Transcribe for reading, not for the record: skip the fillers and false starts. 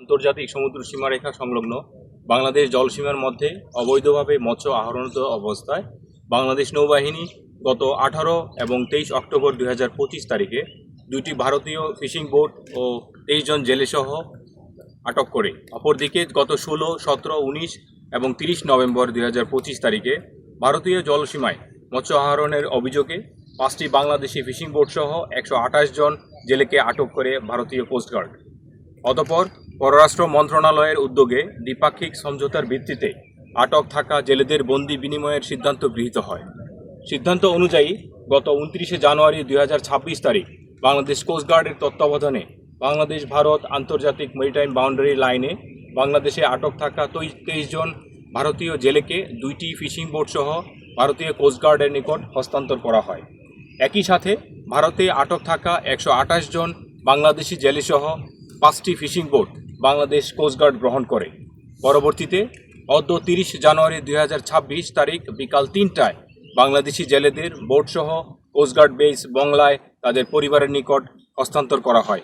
আন্তর্জাতিক সমুদ্র সীমারেখা সংলগ্ন বাংলাদেশ জলসীমার মধ্যে অবৈধভাবে মৎস্য আহরণরত অবস্থায় বাংলাদেশ নৌবাহিনী গত 18 এবং 23 অক্টোবর 2025 তারিখে দুটি ভারতীয় ফিশিং বোট ও 23 জন জেলেসহ আটক করে। অপরদিকে গত 16, 17, 19 এবং 30 নভেম্বর 2025 তারিখে ভারতীয় জলসীমায় মৎস্য আহরণের অভিযোগে 5টি বাংলাদেশি ফিশিং বোট সহ 128 জন জেলেকে আটক করে ভারতীয় কোস্টগার্ড। অতঃপর পররাষ্ট্র মন্ত্রণালয়ের উদ্যোগে দ্বিপাক্ষিক সমঝোতার ভিত্তিতে আটক থাকা জেলেদের বন্দি বিনিময়ের সিদ্ধান্ত গৃহীত হয়। সিদ্ধান্ত অনুযায়ী গত 29 জানুয়ারি 2026 তারিখ বাংলাদেশ কোস্টগার্ডের তত্ত্বাবধানে বাংলাদেশ ভারত আন্তর্জাতিক মেরিটাইম বাউন্ডারি লাইনে বাংলাদেশে আটক থাকা 23 জন ভারতীয় জেলেকে 2টি ফিশিং বোট সহ ভারতীয় কোস্টগার্ডের নিকট হস্তান্তর করা হয়। একই সাথে ভারতে আটক থাকা 128 জন বাংলাদেশি জেলেসহ 5টি ফিশিং বোট বাংলাদেশ কোস্টগার্ড গ্রহণ করে। পরবর্তীতে অদ্য 30 জানুয়ারি 2026 তারিখ বিকাল 3টায় বাংলাদেশি জেলেদের বোটসহ কোস্টগার্ড বেস বংলায় তাদের পরিবারের নিকট হস্তান্তর করা হয়।